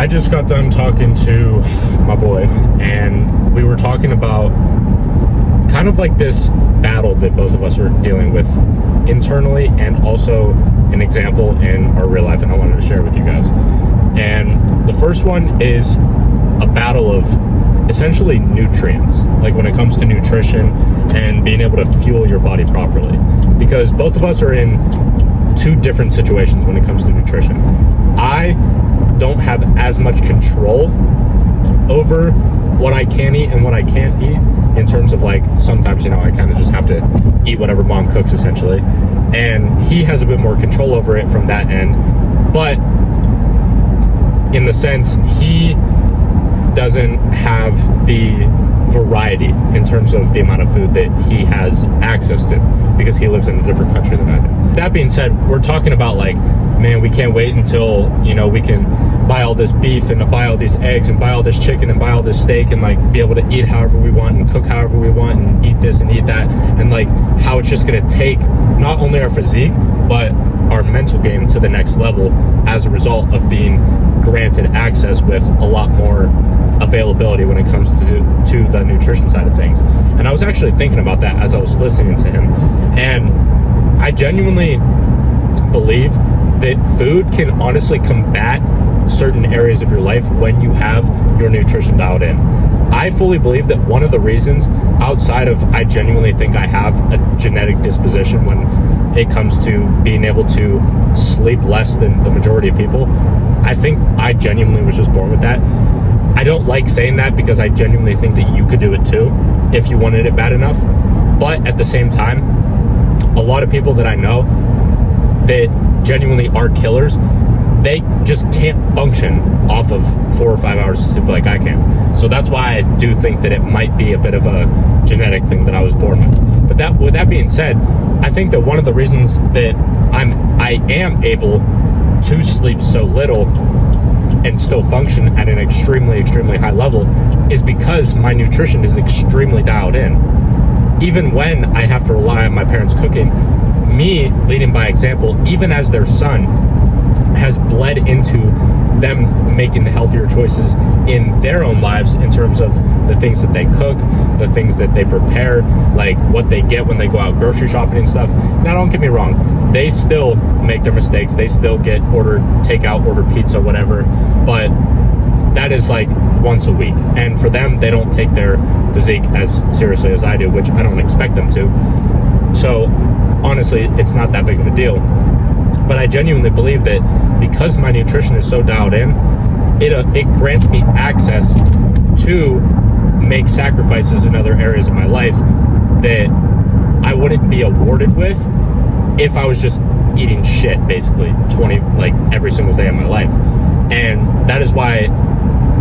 I just got done talking to my boy, and we were talking about kind of like this battle that both of us are dealing with internally, and also an example in our real life, and I wanted to share with you guys. And the first one is a battle of essentially nutrients, like when it comes to nutrition and being able to fuel your body properly, because both of us are in two different situations when it comes to nutrition. I don't have as much control over what I can eat and what I can't eat, in terms of like, sometimes, I kind of just have to eat whatever mom cooks essentially, and he has a bit more control over it from that end. But in the sense, he doesn't have the variety in terms of the amount of food that he has access to, because he lives in a different country than I do. That being said, we're talking about like, man, we can't wait until, we can buy all this beef and buy all these eggs and buy all this chicken and buy all this steak and like be able to eat however we want and cook however we want and eat this and eat that, and like how it's just going to take not only our physique but our mental game to the next level as a result of being granted access with a lot more availability when it comes to the nutrition side of things. And I was actually thinking about that as I was listening to him, and I genuinely believe that food can honestly combat certain areas of your life when you have your nutrition dialed in. I fully believe that one of the reasons, outside of I genuinely think I have a genetic disposition when it comes to being able to sleep less than the majority of people, I think I genuinely was just born with that. I don't like saying that because I genuinely think that you could do it too if you wanted it bad enough. But at the same time, a lot of people that I know that genuinely are killers, they just can't function off of 4 or 5 hours of sleep like I can. So that's why I do think that it might be a bit of a genetic thing that I was born with. But with that being said, I think that one of the reasons that I am able to sleep so little and still function at an extremely, extremely high level is because my nutrition is extremely dialed in. Even when I have to rely on my parents cooking, me leading by example, even as their son, has bled into them making the healthier choices in their own lives in terms of the things that they cook, the things that they prepare, like what they get when they go out grocery shopping and stuff. Now, don't get me wrong, they still make their mistakes. They still get takeout, order pizza, whatever, but that is like once a week. And for them, they don't take their physique as seriously as I do, which I don't expect them to. So honestly, it's not that big of a deal. But I genuinely believe that because my nutrition is so dialed in, it grants me access to make sacrifices in other areas of my life that I wouldn't be awarded with if I was just eating shit basically every single day of my life. And that is why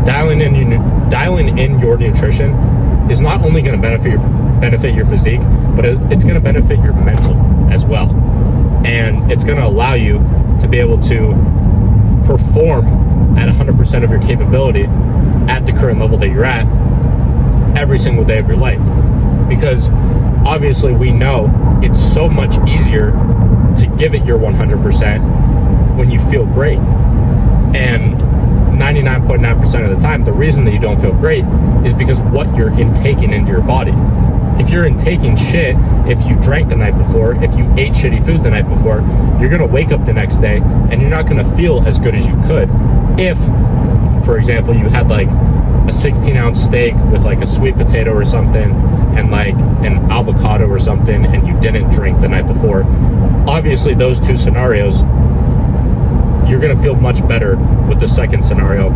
dialing in your nutrition is not only going to benefit your physique, but it's going to benefit your mental as well. And it's going to allow you to be able to perform at 100% of your capability at the current level that you're at every single day of your life. Because obviously we know it's so much easier to give it your 100% when you feel great. And 99.9% of the time, the reason that you don't feel great is because what you're intaking into your body. If you're intaking shit, if you drank the night before, if you ate shitty food the night before, you're going to wake up the next day and you're not going to feel as good as you could if, for example, you had like a 16-ounce steak with like a sweet potato or something and like an avocado or something, and you didn't drink the night before. Obviously, those two scenarios, you're going to feel much better with the second scenario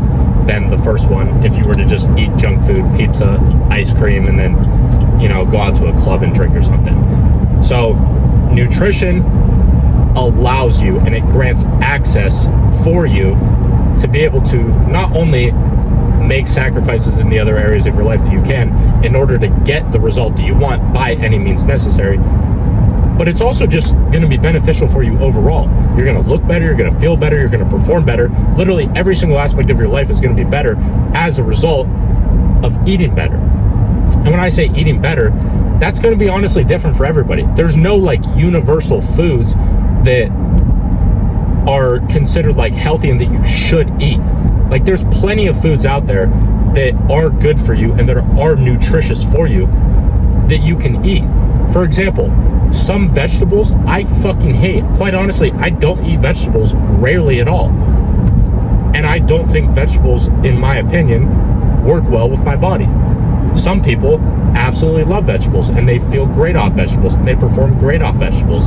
than the first one if you were to just eat junk food, pizza, ice cream, and then go out to a club and drink or something. So nutrition allows you, and it grants access for you to be able to not only make sacrifices in the other areas of your life that you can in order to get the result that you want by any means necessary, but it's also just going to be beneficial for you overall. You're going to look better, you're going to feel better, you're going to perform better. Literally every single aspect of your life is going to be better as a result of eating better. And when I say eating better, that's going to be honestly different for everybody. There's no like universal foods that are considered like healthy and that you should eat. Like, there's plenty of foods out there that are good for you and that are nutritious for you that you can eat. For example, some vegetables I fucking hate. Quite honestly, I don't eat vegetables rarely at all. And I don't think vegetables, in my opinion, work well with my body. Some people absolutely love vegetables and they feel great off vegetables and they perform great off vegetables.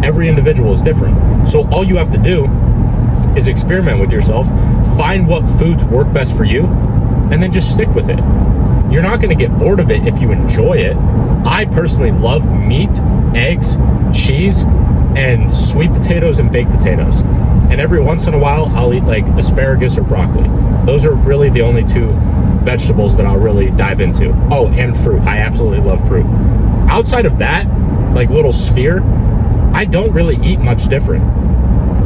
Every individual is different. So all you have to do is experiment with yourself, find what foods work best for you, and then just stick with it. You're not going to get bored of it if you enjoy it. I personally love meat, eggs, cheese, and sweet potatoes and baked potatoes. And every once in a while, I'll eat like asparagus or broccoli. Those are really the only two vegetables that I'll really dive into. Oh, and fruit. I absolutely love fruit. Outside of that, like little sphere, I don't really eat much different.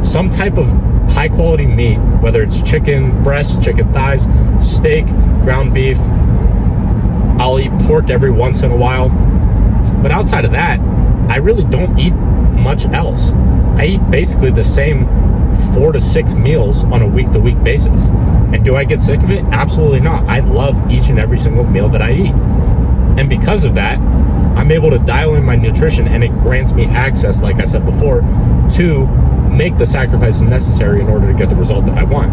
Some type of high quality meat, whether it's chicken breasts, chicken thighs, steak, ground beef. I'll eat pork every once in a while. But outside of that, I really don't eat much else. I eat basically the same 4 to 6 meals on a week-to-week basis. And do I get sick of it? Absolutely not. I love each and every single meal that I eat. And because of that, I'm able to dial in my nutrition, and it grants me access, like I said before, to make the sacrifices necessary in order to get the result that I want.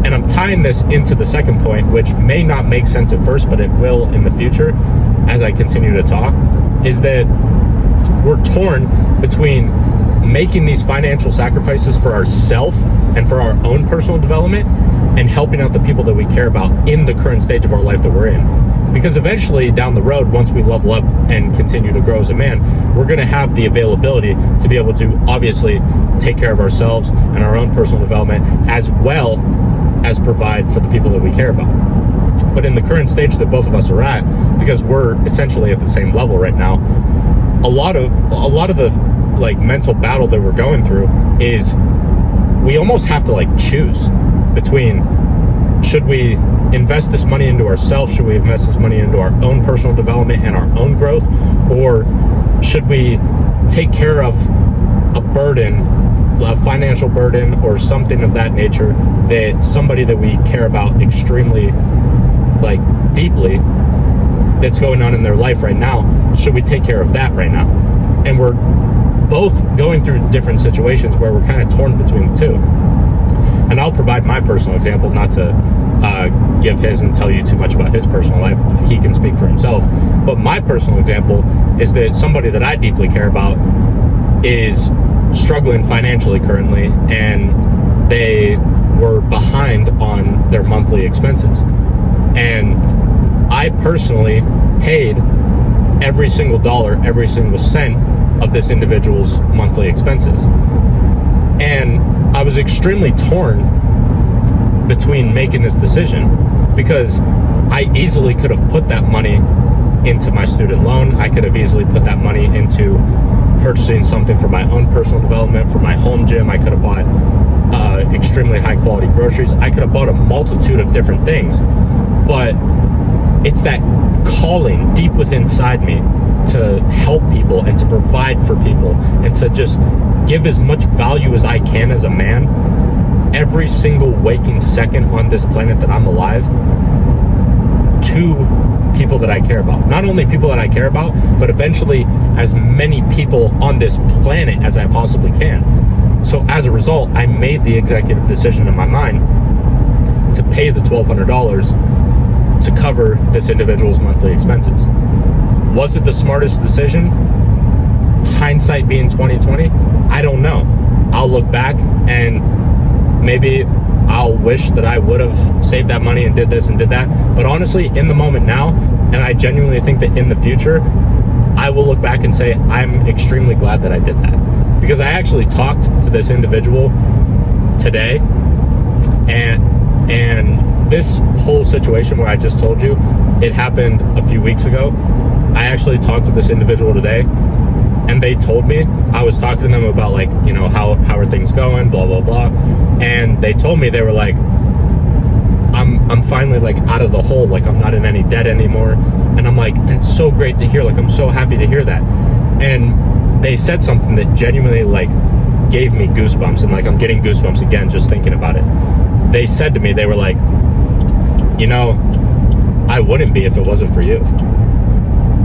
And I'm tying this into the second point, which may not make sense at first, but it will in the future as I continue to talk, is that we're torn between making these financial sacrifices for ourselves and for our own personal development and helping out the people that we care about in the current stage of our life that we're in. Because eventually down the road, once we level up and continue to grow as a man, we're going to have the availability to be able to obviously take care of ourselves and our own personal development, as well as provide for the people that we care about. But in the current stage that both of us are at, because we're essentially at the same level right now, a lot of the like mental battle that we're going through is we almost have to like choose between, should we invest this money into ourselves, should we invest this money into our own personal development and our own growth, or should we take care of a burden, a financial burden or something of that nature that somebody that we care about extremely like deeply that's going on in their life right now, should we take care of that right now? And we're both going through different situations where we're kind of torn between the two. And I'll provide my personal example, not to give his and tell you too much about his personal life. He can speak for himself. But my personal example is that somebody that I deeply care about is struggling financially currently, and they were behind on their monthly expenses. And I personally paid every single dollar, every single cent of this individual's monthly expenses. And I was extremely torn between making this decision, because I easily could have put that money into my student loan. I could have easily put that money into purchasing something for my own personal development, for my home gym. I could have bought extremely high quality groceries. I could have bought a multitude of different things. But it's that calling deep within inside me to help people and to provide for people and to just give as much value as I can as a man every single waking second on this planet that I'm alive to people that I care about. Not only people that I care about, but eventually as many people on this planet as I possibly can. So as a result, I made the executive decision in my mind to pay the $1,200 to cover this individual's monthly expenses. Was it the smartest decision? Hindsight being 2020, I don't know. I'll look back and maybe I'll wish that I would have saved that money and did this and did that. But honestly, in the moment now, and I genuinely think that in the future, I will look back and say, I'm extremely glad that I did that. Because I actually talked to this individual today, and this whole situation where I just told you, it happened a few weeks ago. I actually talked to this individual today, and they told me, I was talking to them about like, you know, how are things going, blah, blah, blah. And they told me, they were like, I'm finally like out of the hole, like I'm not in any debt anymore. And I'm like, that's so great to hear. Like, I'm so happy to hear that. And they said something that genuinely like gave me goosebumps, and like I'm getting goosebumps again just thinking about it. they said to me, they were like, you know, I wouldn't be if it wasn't for you.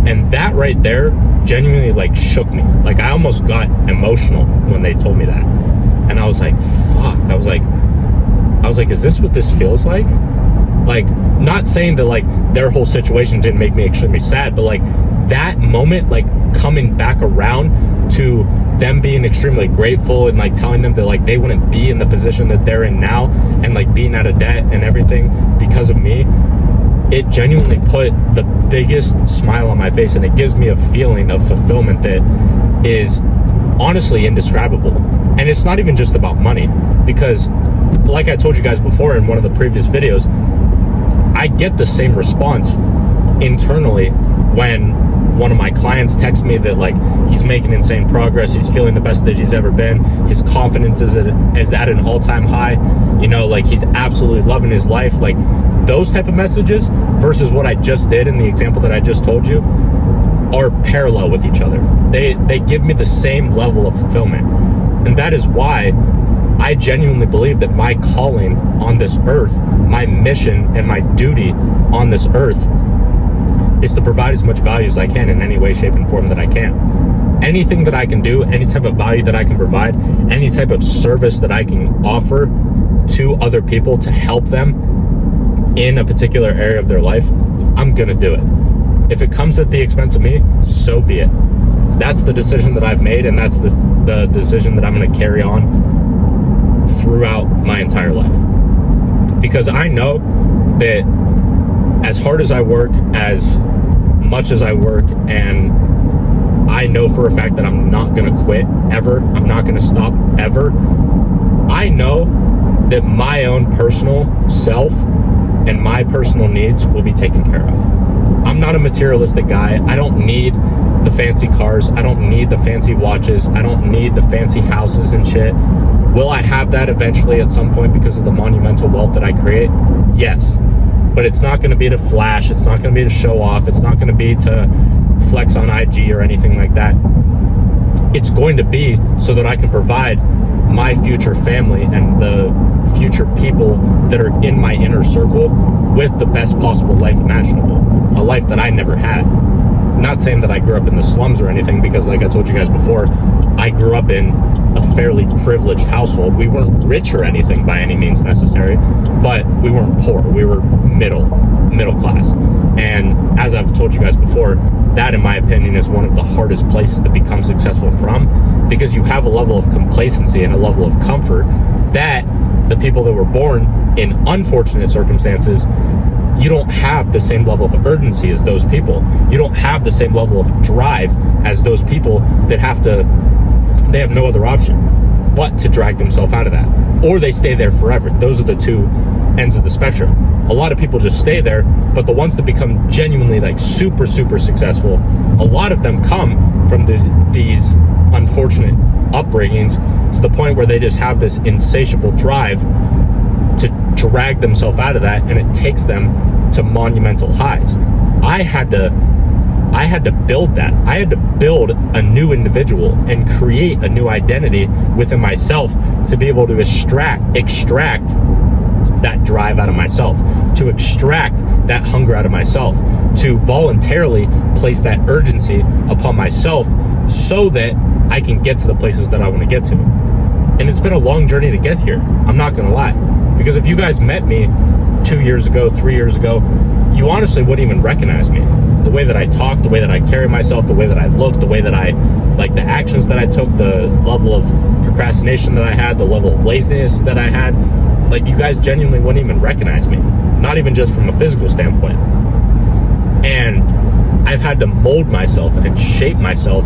And that right there genuinely like shook me. Like I almost got emotional when they told me that. And I was like, fuck. I was like, is this what this feels like? Like, not saying that like their whole situation didn't make me extremely sad, but like that moment, like coming back around to them being extremely grateful and like telling them that like they wouldn't be in the position that they're in now and like being out of debt and everything because of me, it genuinely put the biggest smile on my face, and it gives me a feeling of fulfillment that is honestly indescribable. And it's not even just about money, because like I told you guys before in one of the previous videos, I get the same response internally when one of my clients texts me that like he's making insane progress, he's feeling the best that he's ever been, his confidence is at an all-time high, you know, like he's absolutely loving his life. Like those type of messages versus what I just did in the example that I just told you are parallel with each other. They give me the same level of fulfillment. And that is why I genuinely believe that my calling on this earth, my mission and my duty on this earth is to provide as much value as I can in any way, shape, and form that I can. Anything that I can do, any type of value that I can provide, any type of service that I can offer to other people to help them in a particular area of their life, I'm gonna do it. If it comes at the expense of me, so be it. That's the decision that I've made, and that's the decision that I'm gonna carry on throughout my entire life. Because I know that as hard as I work, as much as I work, and I know for a fact that I'm not gonna quit ever, I'm not gonna stop ever, I know that my own personal self and my personal needs will be taken care of. I'm not a materialistic guy. I don't need the fancy cars. I don't need the fancy watches. I don't need the fancy houses and shit. Will I have that eventually at some point because of the monumental wealth that I create? Yes. But it's not going to be to flash. It's not going to be to show off. It's not going to be to flex on IG or anything like that. It's going to be so that I can provide my future family and the future people that are in my inner circle with the best possible life imaginable. A life that I never had. I'm not saying that I grew up in the slums or anything, because like I told you guys before, I grew up in a fairly privileged household. We weren't rich or anything by any means necessary, but we weren't poor. We were middle class. And as I've told you guys before, that in my opinion is one of the hardest places to become successful from, because you have a level of complacency and a level of comfort that the people that were born in unfortunate circumstances, you don't have the same level of urgency as those people. You don't have the same level of drive as those people that they have no other option but to drag themselves out of that, or they stay there forever. Those are the two ends of the spectrum. A lot of people just stay there, but the ones that become genuinely like super successful, a lot of them come from these unfortunate upbringings to the point where they just have this insatiable drive to drag themselves out of that, and it takes them to monumental highs. I had to build that. I had to build a new individual and create a new identity within myself to be able to extract that drive out of myself, to extract that hunger out of myself, to voluntarily place that urgency upon myself so that I can get to the places that I want to get to. And it's been a long journey to get here. I'm not going to lie. Because if you guys met me 2 years ago, 3 years ago, you honestly wouldn't even recognize me. The way that I talk, the way that I carry myself, the way that I look, the way that I, like the actions that I took, the level of procrastination that I had, the level of laziness that I had, like you guys genuinely wouldn't even recognize me. Not even just from a physical standpoint. And I've had to mold myself and shape myself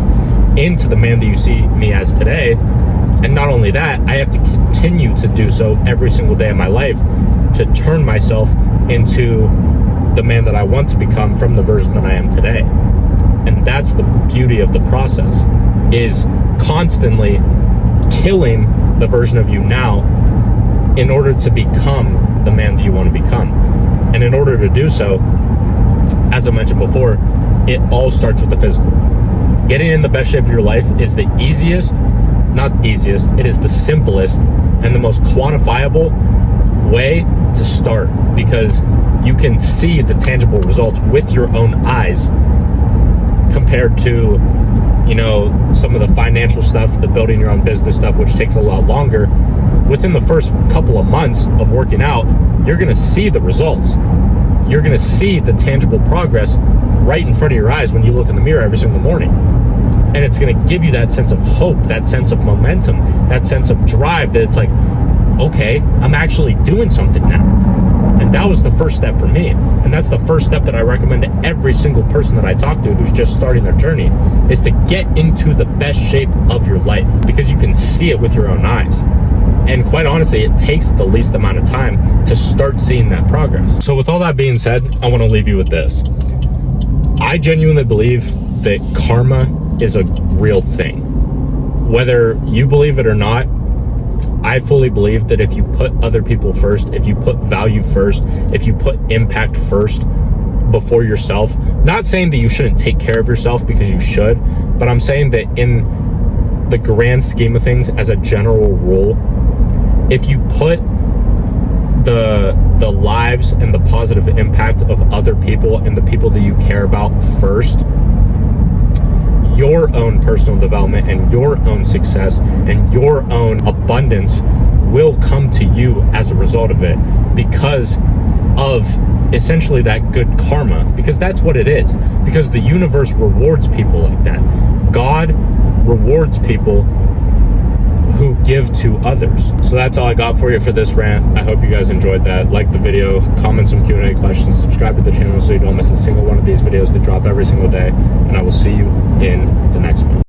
into the man that you see me as today. And not only that, I have to continue to do so every single day of my life to turn myself into the man that I want to become from the version that I am today. And that's the beauty of the process, is constantly killing the version of you now in order to become the man that you want to become. And in order to do so, as I mentioned before, it all starts with the physical. Getting in the best shape of your life is the easiest, not easiest, it is the simplest and the most quantifiable way to start, because you can see the tangible results with your own eyes compared to, you know, some of the financial stuff, the building your own business stuff, which takes a lot longer. Within the first couple of months of working out, you're going to see the results. You're going to see the tangible progress right in front of your eyes when you look in the mirror every single morning. And it's going to give you that sense of hope, that sense of momentum, that sense of drive, that it's like, okay, I'm actually doing something now. And that was the first step for me. And that's the first step that I recommend to every single person that I talk to who's just starting their journey, is to get into the best shape of your life, because you can see it with your own eyes. And quite honestly, it takes the least amount of time to start seeing that progress. So with all that being said, I want to leave you with this. I genuinely believe that karma is a real thing. Whether you believe it or not, I fully believe that if you put other people first, if you put value first, if you put impact first before yourself, not saying that you shouldn't take care of yourself, because you should, but I'm saying that in the grand scheme of things, as a general rule, if you put the lives and the positive impact of other people and the people that you care about first, your own personal development and your own success and your own abundance will come to you as a result of it, because of essentially that good karma, because that's what it is, because the universe rewards people like that. God rewards people who give to others. So that's all I got for you for this rant. I hope you guys enjoyed that. Like the video, comment some Q&A questions, subscribe to the channel so you don't miss a single one of these videos that drop every single day, and I will see you in the next one.